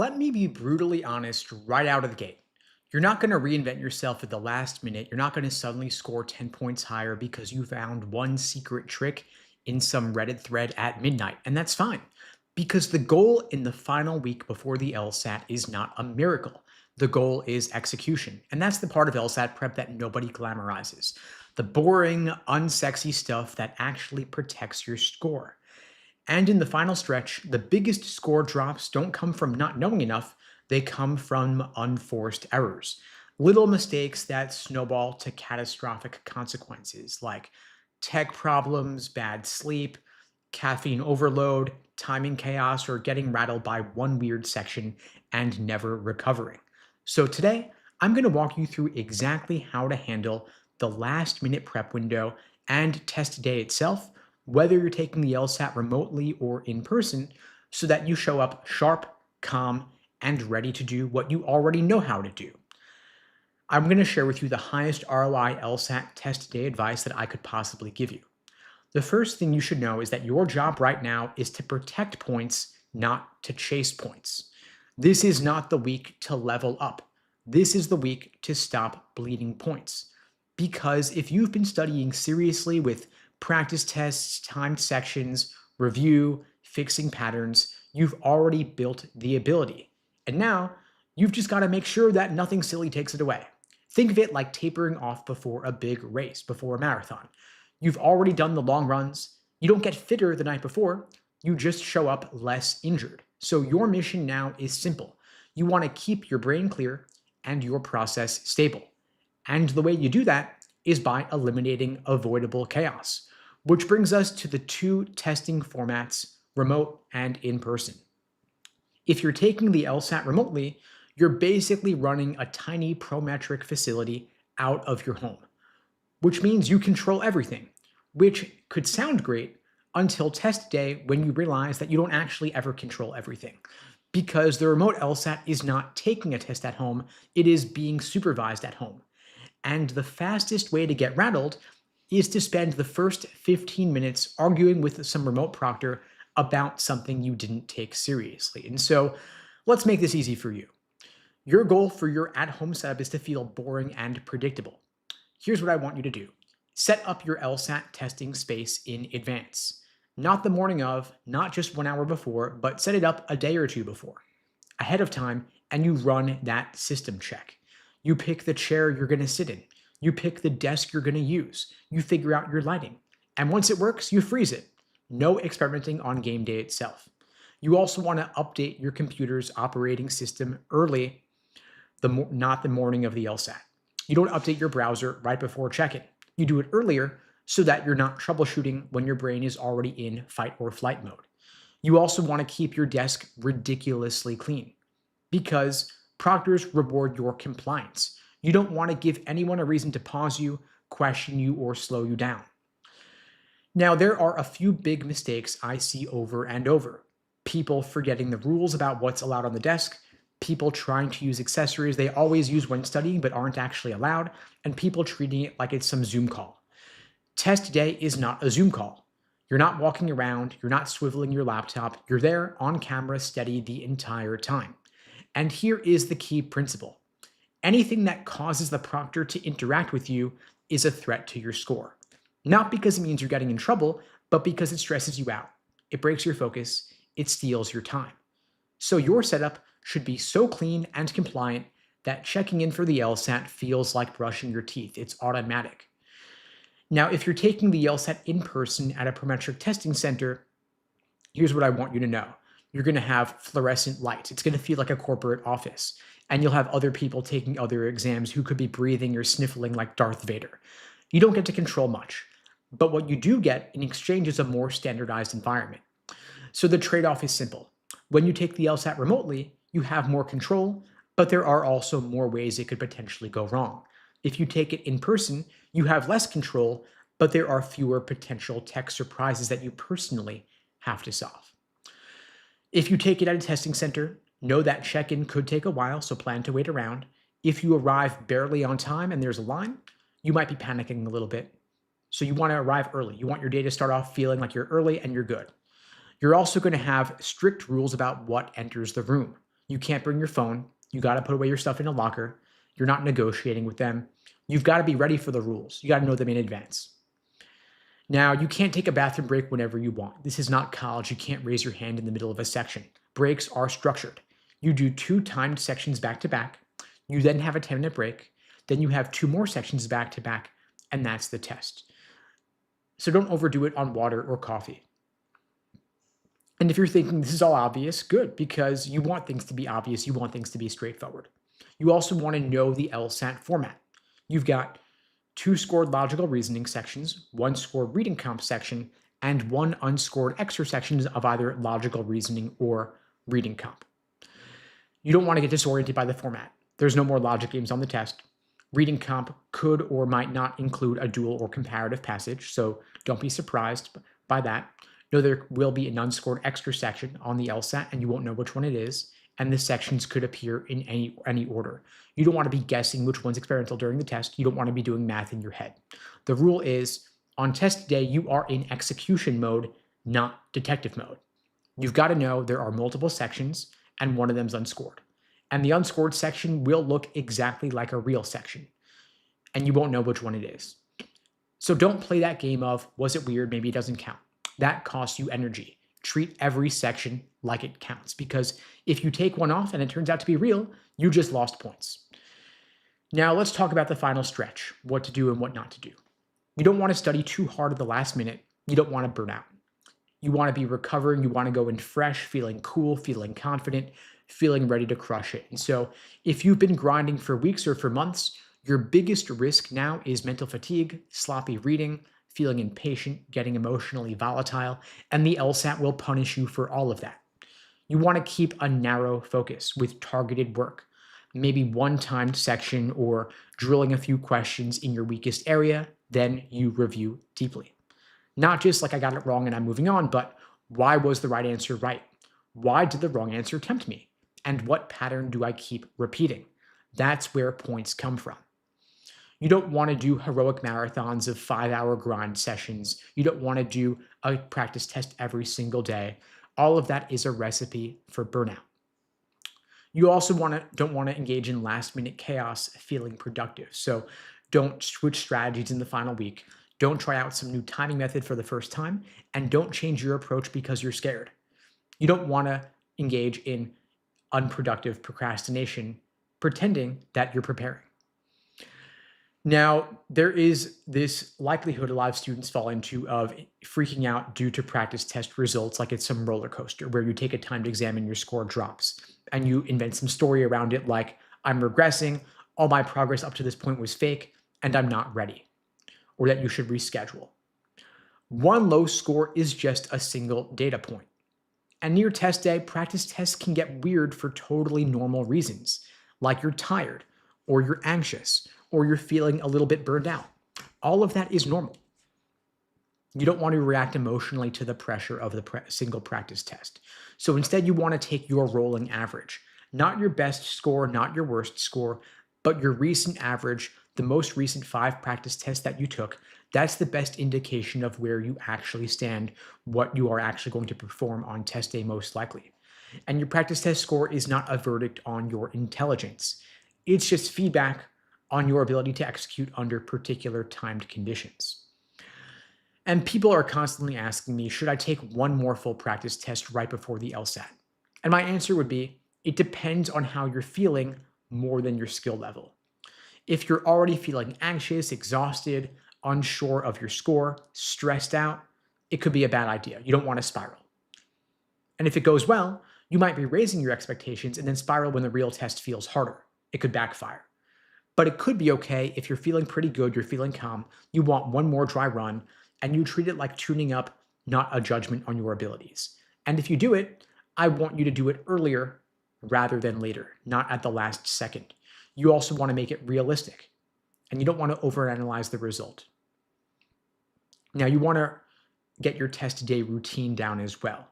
Let me be brutally honest right out of the gate. You're not going to reinvent yourself at the last minute. You're not going to suddenly score 10 points higher because you found one secret trick in some Reddit thread at midnight. And that's fine because the goal in the final week before the LSAT is not a miracle. The goal is execution. And that's the part of LSAT prep that nobody glamorizes. The boring, unsexy stuff that actually protects your score. And in the final stretch, the biggest score drops don't come from not knowing enough, they come from unforced errors. Little mistakes that snowball to catastrophic consequences like tech problems, bad sleep, caffeine overload, timing chaos, or getting rattled by one weird section and never recovering. So today, I'm going to walk you through exactly how to handle the last minute prep window and test day itself, whether you're taking the LSAT remotely or in person, so that you show up sharp, calm, and ready to do what you already know how to do. I'm going to share with you the highest ROI LSAT test day advice that I could possibly give you. The first thing you should know is that your job right now is to protect points, not to chase points. This is not the week to level up. This is the week to stop bleeding points. Because if you've been studying seriously with practice tests, timed sections, review, fixing patterns, you've already built the ability. And now you've just got to make sure that nothing silly takes it away. Think of it like tapering off before a big race, before a marathon. You've already done the long runs. You don't get fitter the night before. You just show up less injured. So your mission now is simple. You want to keep your brain clear and your process stable. And the way you do that is by eliminating avoidable chaos, which brings us to the two testing formats, remote and in person. If you're taking the LSAT remotely, you're basically running a tiny prometric facility out of your home, which means you control everything, which could sound great until test day when you realize that you don't actually ever control everything. Because the remote LSAT is not taking a test at home, it is being supervised at home. And the fastest way to get rattled is to spend the first 15 minutes arguing with some remote proctor about something you didn't take seriously. And so let's make this easy for you. Your goal for your at-home setup is to feel boring and predictable. Here's what I want you to do. Set up your LSAT testing space in advance. Not the morning of, not just 1 hour before, but set it up a day or two before, ahead of time, and you run that system check. You pick the chair you're going to sit in. You pick the desk you're going to use. You figure out your lighting. And once it works, you freeze it. No experimenting on game day itself. You also want to update your computer's operating system early, not the morning of the LSAT. You don't update your browser right before check-in. You do it earlier so that you're not troubleshooting when your brain is already in fight or flight mode. You also want to keep your desk ridiculously clean because proctors reward your compliance. You don't want to give anyone a reason to pause you, question you, or slow you down. Now, there are a few big mistakes I see over and over. People forgetting the rules about what's allowed on the desk, people trying to use accessories they always use when studying but aren't actually allowed, and people treating it like it's some Zoom call. Test day is not a Zoom call. You're not walking around, you're not swiveling your laptop, you're there on camera steady the entire time. And here is the key principle. Anything that causes the proctor to interact with you is a threat to your score. Not because it means you're getting in trouble, but because it stresses you out. It breaks your focus, it steals your time. So your setup should be so clean and compliant that checking in for the LSAT feels like brushing your teeth. It's automatic. Now, if you're taking the LSAT in person at a prometric testing center, here's what I want you to know. You're going to have fluorescent lights. It's going to feel like a corporate office. And you'll have other people taking other exams who could be breathing or sniffling like Darth Vader. You don't get to control much. But what you do get in exchange is a more standardized environment. So the trade-off is simple. When you take the LSAT remotely, you have more control, but there are also more ways it could potentially go wrong. If you take it in person, you have less control, but there are fewer potential tech surprises that you personally have to solve. If you take it at a testing center, know that check-in could take a while, so plan to wait around. If you arrive barely on time and there's a line, you might be panicking a little bit. So you want to arrive early. You want your day to start off feeling like you're early and you're good. You're also going to have strict rules about what enters the room. You can't bring your phone. You got to put away your stuff in a locker. You're not negotiating with them. You've got to be ready for the rules. You got to know them in advance. Now, you can't take a bathroom break whenever you want. This is not college. You can't raise your hand in the middle of a section. Breaks are structured. You do 2 timed sections back to back. You then have a 10-minute break. Then you have 2 more sections back to back, and that's the test. So don't overdo it on water or coffee. And if you're thinking this is all obvious, good, because you want things to be obvious. You want things to be straightforward. You also want to know the LSAT format. You've got 2 scored logical reasoning sections, 1 scored reading comp section, and 1 unscored extra sections of either logical reasoning or reading comp. You don't want to get disoriented by the format. There's no more logic games on the test. Reading comp could or might not include a dual or comparative passage, so don't be surprised by that. Know there will be an unscored extra section on the LSAT, and you won't know which one it is, and the sections could appear in any order. You don't want to be guessing which one's experimental during the test. You don't want to be doing math in your head. The rule is, on test day, you are in execution mode, not detective mode. You've got to know there are multiple sections, and one of them's unscored. And the unscored section will look exactly like a real section, and you won't know which one it is. So don't play that game of, was it weird? Maybe it doesn't count. That costs you energy. Treat every section like it counts, because if you take one off and it turns out to be real, you just lost points. Now let's talk about the final stretch, what to do and what not to do. You don't want to study too hard at the last minute. You don't want to burn out. You want to be recovering. You want to go in fresh, feeling cool, feeling confident, feeling ready to crush it. And so if you've been grinding for weeks or for months, your biggest risk now is mental fatigue, sloppy reading, feeling impatient, getting emotionally volatile, and the LSAT will punish you for all of that. You want to keep a narrow focus with targeted work, maybe one timed section or drilling a few questions in your weakest area, then you review deeply. Not just like I got it wrong and I'm moving on, but why was the right answer right? Why did the wrong answer tempt me? And what pattern do I keep repeating? That's where points come from. You don't want to do heroic marathons of 5-hour grind sessions. You don't want to do a practice test every single day. All of that is a recipe for burnout. You also don't want to engage in last-minute chaos feeling productive. So don't switch strategies in the final week. Don't try out some new timing method for the first time, and don't change your approach because you're scared. You don't want to engage in unproductive procrastination, pretending that you're preparing. Now, there is this likelihood a lot of students fall into of freaking out due to practice test results like it's some roller coaster where you take a time to examine your score drops and you invent some story around it like, I'm regressing, all my progress up to this point was fake, and I'm not ready, or that you should reschedule. One low score is just a single data point. And near test day, practice tests can get weird for totally normal reasons, like you're tired, or you're anxious, or you're feeling a little bit burned out. All of that is normal. You don't want to react emotionally to the pressure of the single practice test. So instead, you want to take your rolling average, not your best score, not your worst score, but your recent average, the most recent 5 practice tests that you took. That's the best indication of where you actually stand, what you are actually going to perform on test day most likely. And your practice test score is not a verdict on your intelligence. It's just feedback on your ability to execute under particular timed conditions. And people are constantly asking me, should I take one more full practice test right before the LSAT? And my answer would be, it depends on how you're feeling more than your skill level. If you're already feeling anxious, exhausted, unsure of your score, stressed out, it could be a bad idea. You don't want to spiral. And if it goes well, you might be raising your expectations and then spiral when the real test feels harder. It could backfire. But it could be okay if you're feeling pretty good, you're feeling calm, you want one more dry run, and you treat it like tuning up, not a judgment on your abilities. And if you do it, I want you to do it earlier rather than later, not at the last second. You also want to make it realistic, and you don't want to overanalyze the result. Now, you want to get your test day routine down as well.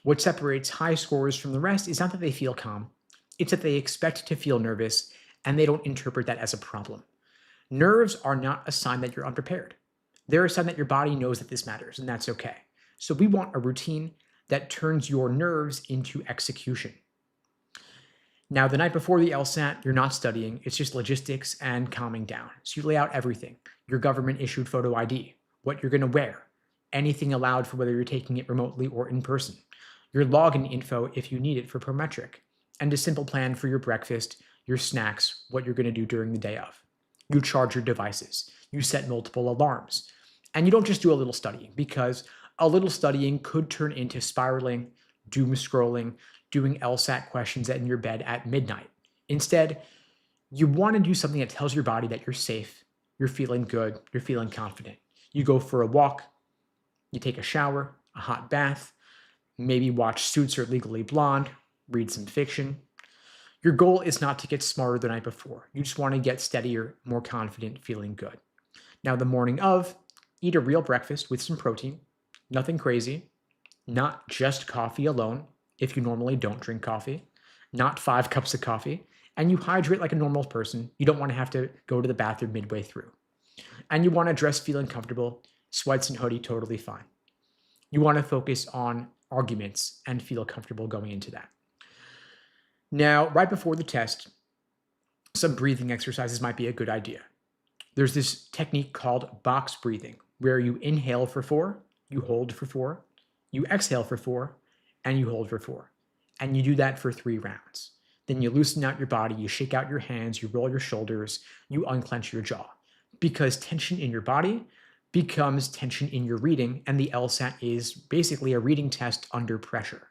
What separates high scorers from the rest is not that they feel calm, it's that they expect to feel nervous and they don't interpret that as a problem. Nerves are not a sign that you're unprepared. They're a sign that your body knows that this matters, and that's okay. So we want a routine that turns your nerves into execution. Now, the night before the LSAT, you're not studying, it's just logistics and calming down. So you lay out everything: your government issued photo ID, what you're going to wear, anything allowed for whether you're taking it remotely or in person, your login info if you need it for Prometric, and a simple plan for your breakfast, your snacks, what you're going to do during the day of. You charge your devices, you set multiple alarms, and you don't just do a little studying, because a little studying could turn into spiraling, doom scrolling, doing LSAT questions in your bed at midnight. Instead, you want to do something that tells your body that you're safe, you're feeling good, you're feeling confident. You go for a walk, you take a shower, a hot bath, maybe watch Suits or Legally Blonde, read some fiction. Your goal is not to get smarter the night before. You just want to get steadier, more confident, feeling good. Now, the morning of, eat a real breakfast with some protein, nothing crazy, not just coffee alone, if you normally don't drink coffee, not 5 cups of coffee, and you hydrate like a normal person. You don't want to have to go to the bathroom midway through. And you want to dress feeling comfortable, sweats and hoodie, totally fine. You want to focus on arguments and feel comfortable going into that. Now, right before the test, some breathing exercises might be a good idea. There's this technique called box breathing, where you inhale for 4, you hold for 4, you exhale for 4, and you hold for 4. And you do that for 3 rounds. Then you loosen out your body, you shake out your hands, you roll your shoulders, you unclench your jaw. Because tension in your body becomes tension in your reading, and the LSAT is basically a reading test under pressure.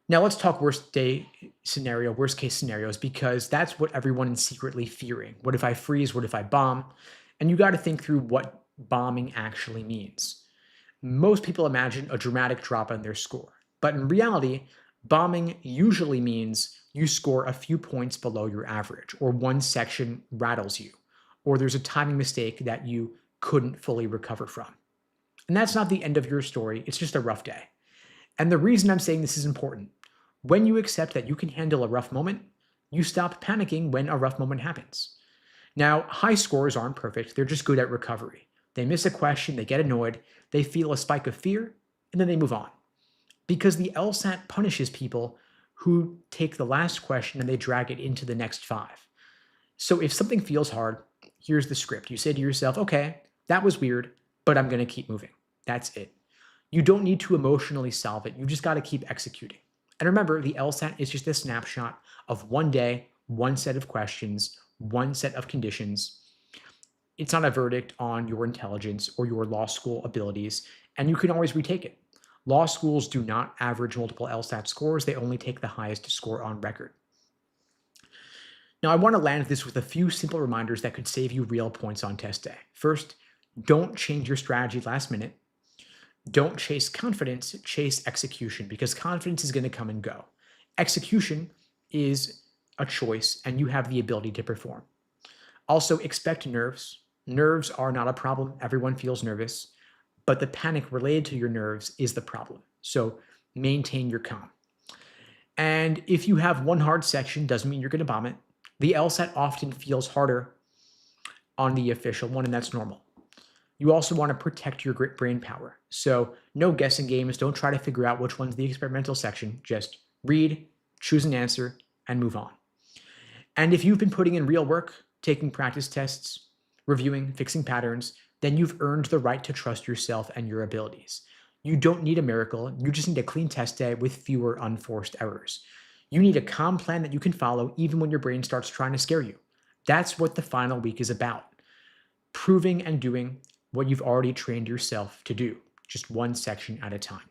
Now let's talk worst case scenarios, because that's what everyone is secretly fearing. What if I freeze? What if I bomb? And you got to think through what bombing actually means. Most people imagine a dramatic drop in their score, but in reality, bombing usually means you score a few points below your average, or one section rattles you, or there's a timing mistake that you couldn't fully recover from. And that's not the end of your story, it's just a rough day. And the reason I'm saying this is important: when you accept that you can handle a rough moment, you stop panicking when a rough moment happens. Now, high scores aren't perfect, they're just good at recovery. They miss a question, they get annoyed, they feel a spike of fear, and then they move on. Because the LSAT punishes people who take the last question and they drag it into the next 5. So if something feels hard, here's the script. You say to yourself, okay, that was weird, but I'm going to keep moving. That's it. You don't need to emotionally solve it. You just got to keep executing. And remember, the LSAT is just a snapshot of one day, one set of questions, one set of conditions. It's not a verdict on your intelligence or your law school abilities, and you can always retake it. Law schools do not average multiple LSAT scores. They only take the highest score on record. Now, I want to land this with a few simple reminders that could save you real points on test day. First, don't change your strategy last minute. Don't chase confidence, chase execution, because confidence is going to come and go. Execution is a choice, and you have the ability to perform. Also, expect nerves. Nerves are not a problem. Everyone feels nervous, but the panic related to your nerves is the problem. So maintain your calm. And if you have one hard section, doesn't mean you're going to bomb it. The LSAT often feels harder on the official one, and that's normal. You also want to protect your brain power. So no guessing games. Don't try to figure out which one's the experimental section. Just read, choose an answer, and move on. And if you've been putting in real work, taking practice tests, reviewing, fixing patterns, then you've earned the right to trust yourself and your abilities. You don't need a miracle. You just need a clean test day with fewer unforced errors. You need a calm plan that you can follow even when your brain starts trying to scare you. That's what the final week is about. Proving and doing what you've already trained yourself to do, just one section at a time.